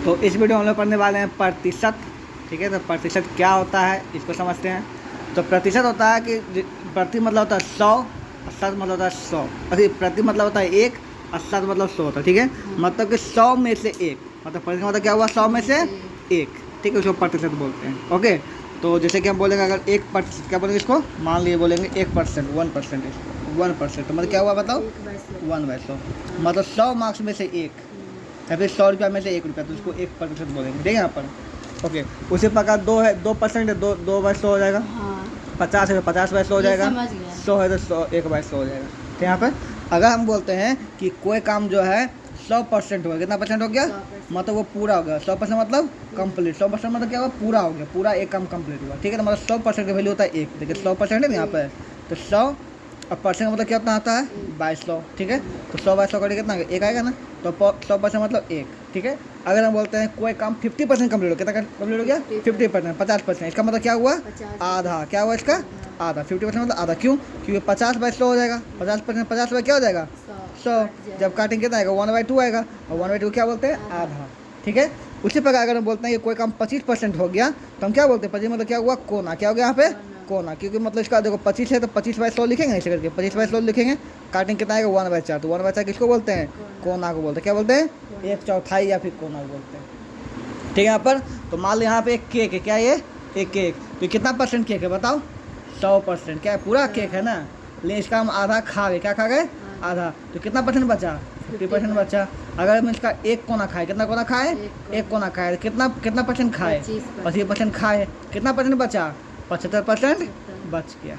तो इस वीडियो में हम लोग पढ़ने वाले हैं प्रतिशत। ठीक है, तो प्रतिशत क्या होता है इसको समझते हैं। तो प्रतिशत होता है कि प्रति मतलब होता है 100 और शत मतलब होता है 100। अरे प्रति मतलब होता है 1 और शत मतलब 100 होता है। ठीक है, मतलब कि 100 में से 1, मतलब प्रतिशत मतलब क्या हुआ 100 में से 1। ठीक है, उसको प्रतिशत बोलते हैं। ओके, तो जैसे कि हम बोलेंगे अगर 1% क्या बोलेंगे इसको, मान लिए बोलेंगे 1%, 1%, तो मतलब क्या हुआ बताओ 1/100, मतलब 100 मार्क्स में से 1 या फिर 100 रुपया में से 1 रुपया, तो उसको 1% बोलेंगे। ठीक है यहाँ पर। ओके, उसी प्रकार 2% है, 2/100 हो जाएगा। 50 है तो 50/100 हो जाएगा। 100 है तो 100 1/100 हो जाएगा। तो यहाँ पर अगर हम बोलते हैं कि कोई काम जो है 100% हो गया, कितना परसेंट हो गया, मतलब वो पूरा हो गया। 100% मतलब कंप्लीट, 100% मतलब क्या हुआ, पूरा हो गया, पूरा एक काम कंप्लीट हुआ। ठीक है, तो मतलब 100% का वैल्यू होता है 1। देखिए 100% है ना यहाँ पर, तो 100 और परसेंट मतलब क्या होता है 2200। ठीक है, तो 100/100 करेंगे कितना 1 आएगा ना, तो 100% मतलब 1। ठीक है, अगर हम बोलते हैं कोई काम 50% कम्प्लीट हो, कितना कम्प्लीट हो गया 50%, 50%, इसका मतलब क्या हुआ आधा, क्या हुआ इसका आधा। 50% मतलब आधा, क्यों, क्योंकि 50/100 हो जाएगा। 50% 50 क्या हो जाएगा 100, जब काटेंगे कितना आएगा 1/2 आएगा, और 1/2 क्या बोलते हैं आधा। ठीक है, उसी प्रकार अगर हम बोलते हैं कि कोई काम 25% हो गया, तो हम क्या बोलते हैं 25 मतलब क्या हुआ कोना, क्या हो गया यहाँ पे कोना, क्योंकि मतलब इसका देखो 25 है तो 25/100 लिखेंगे, ऐसे करके 25/100 लिखेंगे, काटेंगे कितना आएगा 1/4, तो 1/4 किसको बोलते हैं कोना को बोलते हैं। क्या बोलते हैं 1/4 या फिर कोना को बोलते हैं। ठीक है, यहाँ पर तो मान लो यहाँ पे एक केक है, क्या ये एक केक, तो कितना परसेंट केक है बताओ 100%, क्या है पूरा केक है ना, लेकिन इसका हम आधा खा गए, क्या खा गए आधा, तो कितना परसेंट बचा 50% बचा। अगर हम इसका एक कोना खाए, कितना कोना खाए एक कोना खाए, कितना कितना परसेंट खाए 25% खाए, कितना परसेंट बचा 75% बच गया।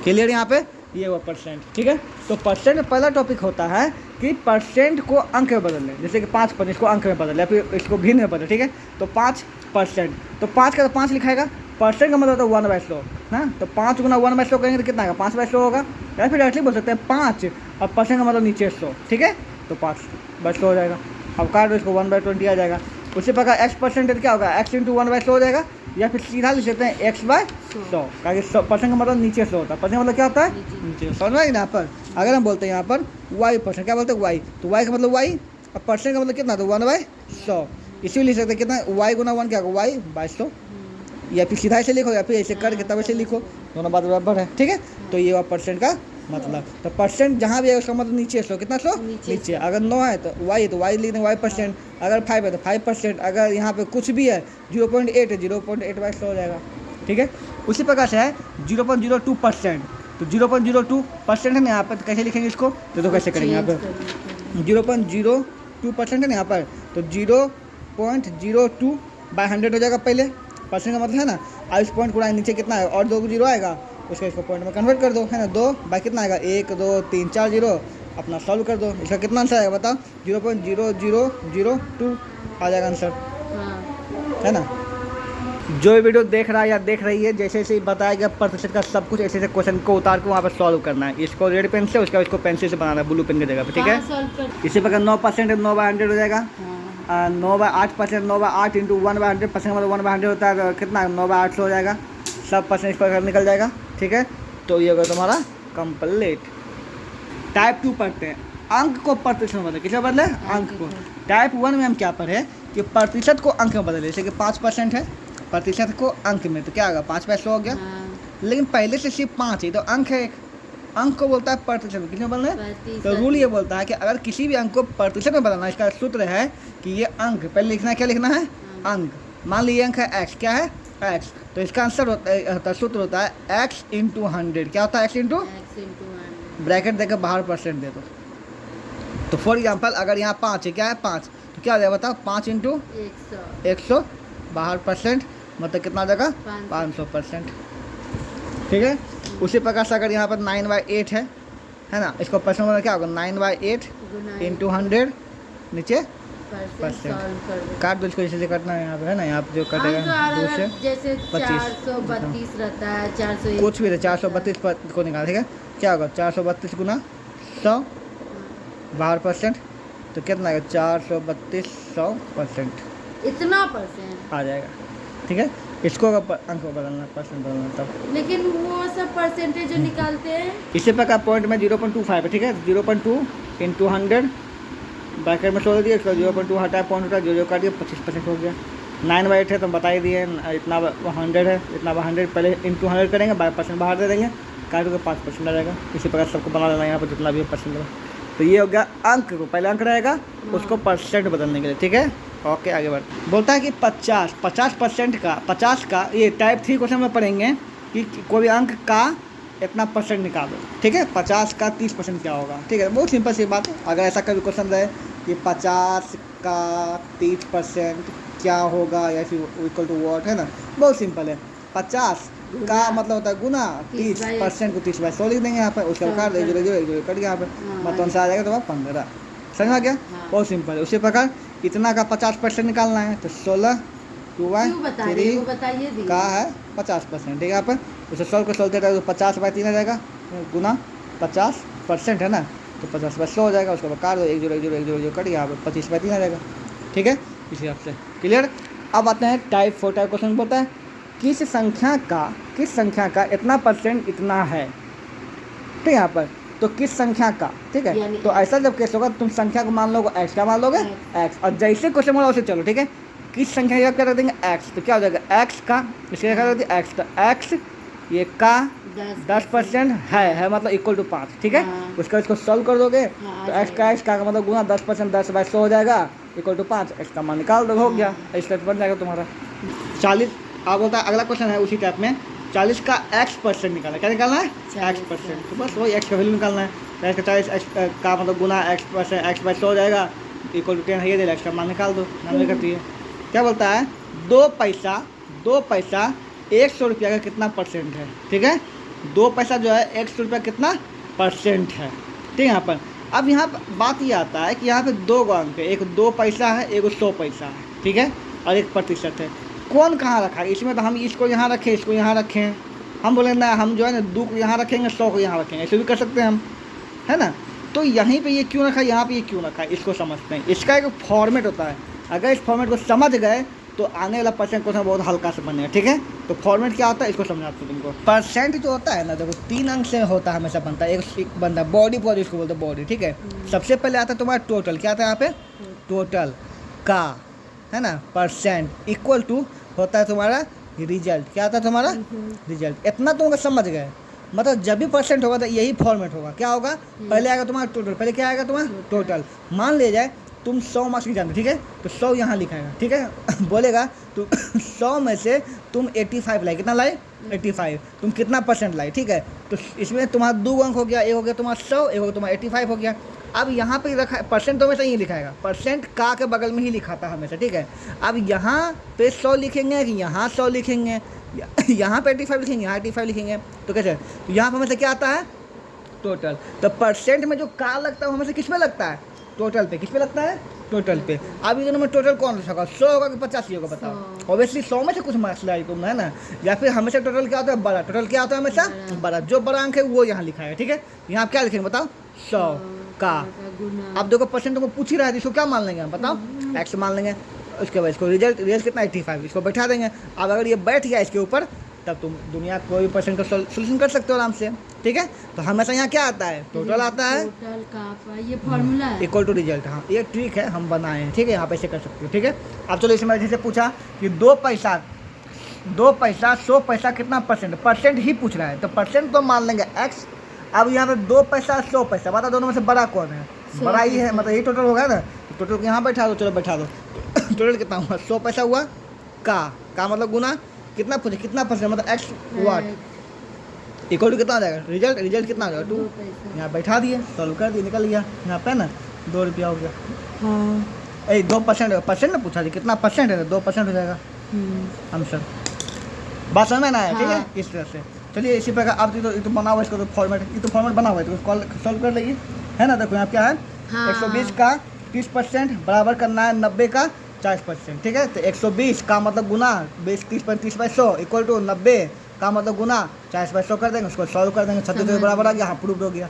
क्लियर यहाँ पे, ये वो परसेंट। ठीक है, तो परसेंट पहला टॉपिक होता है कि परसेंट को अंक में बदल लें, जैसे कि 5% इसको अंक में बदल या फिर इसको भिन्न में बदल। ठीक है, तो 5%, तो 5 का तो 5 लिखाएगा, परसेंट का मतलब होता है 1/100 ना, तो 5 गुना 1/100 करेंगे तो कितना आएगा 5/100 होगा, या फिर डायरेक्टली बोल सकते हैं 5 और परसेंट का मतलब नीचे 100। ठीक है, तो 5/100 हो जाएगा। अब काट दो इसको 1/20 आ जाएगा। उसी प्रकार x% क्या होगा x × 1/100 हो जाएगा, या फिर सीधा लिख सकते हैं x/100, ताकि परसेंट का मतलब नीचे 100 होता है, परसेंट मतलब क्या होता है नीचे। समझ में यहाँ पर अगर हम बोलते हैं यहाँ पर y%, क्या बोलते हैं y, तो y का मतलब y और परसेंट का मतलब कितना, तो 1/100, इसीलिए लिख सकते हैं कितना y गुना 1 क्या होगा y/100, या फिर सीधा ऐसे लिखो या फिर ऐसे करके तब ऐसे लिखो, दोनों बात बराबर है। ठीक है, तो ये हुआ परसेंट का मतलब। तो परसेंट जहाँ भी है उसका मतलब नीचे 100, कितना 100 नीचे। अगर 9 है तो y लिख दें y%, अगर 5 है तो 5%, अगर यहाँ पे कुछ भी है 0.8 है 0.8/100 हो जाएगा। ठीक है, उसी प्रकार से है 0.02%, तो 0.02% है ना यहाँ पर, तो कैसे लिखेंगे इसको, तो कैसे करेंगे यहाँ पर 0.02% है ना यहाँ पर, तो 0.02/100 हो जाएगा पहले, परसेंट का मतलब है ना, और इस पॉइंट को नीचे कितना है और 2 0 आएगा, उसका इसको पॉइंट में कन्वर्ट कर दो है ना, 2 बाई कितना आएगा 1 2 3 4 0, अपना सॉल्व कर दो, इसका कितना आंसर आएगा बताओ 0.0002 आ जाएगा आंसर, है ना। जो वीडियो देख रहा है या देख रही है, जैसे जैसे बताया गया प्रतिशत का सब कुछ ऐसे ऐसे क्वेश्चन को उतार के वहाँ पर सॉल्व करना है। इसको रेड पेन से, उसका इसको पेंसिल से बनाना है ब्लू पेन की जगह पर। ठीक है, इसी प्रकार 9% है 9/100 हो जाएगा, 9/8% 9/8 × 1/100, परसेंट मतलब 1/100 होता है, तो कितना 9/800 हो जाएगा, सब परसेंट इस पर निकल जाएगा। ठीक है, तो ये होगा तुम्हारा कंप्लीट। टाइप 2 पढ़ते हैं, अंक को प्रतिशत में बदले, किसमें बदले अंक को। टाइप 1 में हम क्या पढ़े कि प्रतिशत को अंक में बदले, जैसे कि 5% है, प्रतिशत को अंक में, तो क्या होगा 5/100 हो गया, लेकिन पहले से सिर्फ 5 है तो अंक है एक, अंक को बोलता है प्रतिशत में, किसमें बदलना है, तो रूल ये बोलता है कि अगर किसी भी अंक को प्रतिशत में बदलना, इसका सूत्र है कि ये अंक पहले लिखना है, क्या लिखना है अंक। मान लीजिए अंक है x, क्या है x, तो इसका आंसर होता है सूत्र होता है x × 100, क्या होता है x × ब्रैकेट देकर बाहर परसेंट दे दो। तो फॉर एग्जांपल अगर यहाँ 5 है, क्या है 5, तो क्या हो जाएगा बताओ 5 × 100 बाहर परसेंट, मतलब कितना आ जाएगा 500%। ठीक है, उसी प्रकार से अगर यहाँ पर 9/8 है ना, इसको परसेंट में क्या होगा 9/8 × 100 नीचे परसेंट, काट दो इसको, जैसे काटना है यहाँ पे है ना, यहाँ पे जो कटेगा दूसरे जैसे 25 432 रहता है 401 कुछ भी 432 को निकाल। ठीक है, क्या होगा 432 गुना 100 बाहर परसेंट, तो कितना आएगा 432 100% इतना परसेंट आ जाएगा। ठीक है, इसको अगर अंक को बदलना परसेंट बदलना तब, लेकिन वो सब परसेंटेज जो निकालते हैं इसी प्रकार पॉइंट में 0.25 है। ठीक है, 0.2 × 100 ब्रैकेट में 16 दिए, इसका 0.2 हटाया, पॉइंट उठा, 0 काट दिया, 25% हो गया। 9/8 है तो बता ही दिए, इतना 100 है, इतना 100 पहले इंटू 100 करेंगे, 12% बाहर दे देंगे, काट के 5% आ जाएगा। इसी प्रकार सबको बना लेना यहाँ पर जितना भी परसेंट लगा। तो ये हो गया अंक को, पहले अंक रहेगा उसको परसेंट बदलने के लिए, ठीक है। ओके आगे बढ़, बोलता है कि 50% का 50 का, ये टाइप 3 क्वेश्चन में पढ़ेंगे कि कोई भी अंक का इतना परसेंट निकालो, ठीक है। 50 का 30% क्या होगा, ठीक है, बहुत सिंपल सी बात है। अगर ऐसा कभी क्वेश्चन रहे कि 50 का 30% क्या होगा या फिर इक्वल टू व्हाट, है ना, बहुत सिंपल है। 50 का मतलब होता है गुना 30% को 30/100 लिख देंगे यहाँ पर, उसके बाद जो कट गया यहाँ पर, मतलब आंसर आ जाएगा तो 15। समझ में आ गया, बहुत सिंपल है। उसी प्रकार इतना का 50% निकालना है तो 16 2/3 का है 50%, ठीक है। यहाँ पर उसे 100 को 100 देता है तो 50/3 आ जाएगा, गुना 50% है ना, तो 50/100 हो जाएगा। उसके बाद काट दो, 1 0 1 0 1 0 1 0 कट, यहाँ पर 25/3 आ जाएगा, ठीक है। इस हिसाब से क्लियर। अब आते हैं टाइप 4 टाइप क्वेश्चन, बोलता है किस संख्या का इतना परसेंट इतना है, ठीक है। यहाँ पर तो किस संख्या का, ठीक है। तो ऐसा जब केस होगा तुम संख्या को मान लोगे x, क्या मान लोगे x, और जैसे क्वेश्चन बोला वैसे चलो, ठीक है। किस संख्या का क्या रख देंगे x, तो क्या हो जाएगा x का, इसके क्या रख देंगे x, तो x ये का 10% है मतलब इक्वल टू 5, ठीक है। उसका इसको सॉल्व कर दोगे तो x का मतलब गुना 10%, 10/100 हो जाएगा, इक्वल टू 5, x का मान निकाल दो, हो गया, स्टेट बन जाएगा तुम्हारा। 40 अब बोलता है अगला क्वेश्चन है उसी टाइप में, 40 का x% निकालना है, क्या निकालना है x%, तो बस वही x का वैल्यू निकालना है। तो x का 40 का मतलब गुना x%, x/100 हो जाएगा, इक्वल टू 10 है, ये दे x का मान निकाल दो, नाम करती है। क्या बोलता है 2 पैसा 100 रुपया का कितना परसेंट है, ठीक है। 2 पैसा जो है 100 रुपया कितना परसेंट है, ठीक है। यहाँ पर अब यहाँ पर बात ये आता है कि यहाँ पे 2 अंक है, एक 2 पैसा है, एक 100 पैसा है, ठीक है, और 1% है। कौन कहाँ रखा है इसमें, तो हम इसको यहाँ रखें, इसको यहाँ रखें, हम बोले ना हम जो है ना 2 को यहाँ रखेंगे, 100 को यहाँ रखेंगे, ऐसे भी कर सकते हैं हम, है ना। तो यहीं पे ये क्यों रखा है, यहाँ पे ये क्यों रखा है, इसको समझते हैं। इसका एक फॉर्मेट होता है, अगर इस फॉर्मेट को समझ गए तो आने वाला परसेंट क्वेश्चन बहुत हल्का से बनेगा, ठीक है। तो फॉर्मेट क्या होता है इसको समझाते हैं तुमको। परसेंट जो होता है ना, देखो 3 अंक से होता है, हमेशा बनता है। एक बनता है बॉडी, इसको बोलते हैं बॉडी, ठीक है। सबसे पहले आता है तुम्हारा टोटल, क्या आता है यहाँ पे, टोटल का, है ना, परसेंट इक्वल टू होता है तुम्हारा रिजल्ट, क्या आता है तुम्हारा रिजल्ट। इतना तुम समझ गए, मतलब जब भी परसेंट होगा तो यही फॉर्मेट होगा, क्या होगा, पहले आएगा तुम्हारा टोटल, पहले क्या आएगा तुम्हारा टोटल। मान ले जाए तुम 100 मार्क्स की जानते, ठीक है, तो 100 यहाँ लिखाएगा, ठीक है। बोलेगा तो 100 में से तुम 85 लाए, कितना लाए 85, तुम कितना परसेंट लाए, ठीक है। तो इसमें तुम्हारा 2 अंक हो गया, एक हो गया तुम्हारा 100, एक हो गया तुम्हारा 85 हो गया। अब यहाँ पे रखा परसेंट तो हमेशा यही लिखाएगा, परसेंट का के बगल में ही लिखा था हमेशा, ठीक है। अब यहाँ पे 100 लिखेंगे कि यहाँ 100 लिखेंगे, यहाँ पे 85 लिखेंगे, यहाँ 85 लिखेंगे, तो कैसे, तो यहाँ पर हमेशा क्या आता है टोटल। तो परसेंट में जो का लगता है वो हमेशा किस पे लगता है, टोटल पे। किस पे लगता है, टोटल पे। अब ये दोनों में टोटल कौन रखा, 100 होगा कि 85 होगा, बताओ। ऑब्वियसली 100 में से कुछ मार्क्स लाई तुम, है ना। या फिर हमेशा टोटल क्या होता है, बड़ा, टोटल क्या होता है हमेशा बड़ा, जो बड़ा अंक है वो यहाँ लिखा है, ठीक है। यहाँ क्या लिखेंगे बताओ, 100 का। अब देखो परसेंट तुमको पूछ ही रहा है, इसको क्या मान लेंगे हम, बताओ x मान लेंगे। उसके बाद इसको रिजल्ट कितना 85, इसको बैठा देंगे। अब अगर ये बैठ गया इसके ऊपर तब तुम दुनिया कोई भी परसेंट का सोल्यूशन कर सकते हो आराम से, ठीक है। तो हमेशा यहाँ क्या आता है, टोटल आता है, टोटल का ये फॉर्मूला है, इक्वल टू रिजल्ट। हाँ ये ट्रिक है, हम बनाए हैं, ठीक है, यहाँ पे ऐसे कर सकते हो, ठीक है। अब चलो इसमें जैसे पूछा कि 2 पैसा 100 पैसा कितना परसेंट ही पूछ रहा है, तो परसेंट तो मान लेंगे x। अब यहाँ पे 2 पैसा 100 पैसा, बता दोनों में से बड़ा कौन है, बड़ा ही है, मतलब यही टोटल होगा ना। तो टोटल को यहाँ बैठा दो, चलो बैठा दो। टोटल कितना हुआ, 100 पैसा हुआ, का मतलब गुना कितना पूछे, कितना परसेंट मतलब x वाट, इक्वल टू कितना आ जाएगा रिजल्ट कितना आ जाएगा 2। यहाँ बैठा दिए, सॉल्व कर दिए, निकल गया यहाँ पे ना 2 रुपया हो गया। हाँ 2% परसेंट ना पूछा जी कितना परसेंट है, 2% हो जाएगा आंसर। बात समझ में ना आया, ठीक है। इस तरह से चलिए इसी प्रकार आप तो बना हुआ इसका, तो फॉर्मेट ये तो फॉर्मेट बना हुआ है, तो सॉल्व कर लेंगे, है ना। देखो यहाँ क्या है, 120 का 30% बराबर करना है 90 का 40%, ठीक है। तो 120 का मतलब गुना 30/100 इक्वल टू 90 का मतलब गुना 40/100 कर देंगे, उसको सॉल्व कर देंगे, 36 बराबर आ गया, हाँ प्रूव हो गया,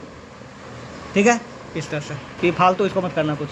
ठीक है। इस तरह से ये फालतू इसको मत करना कुछ।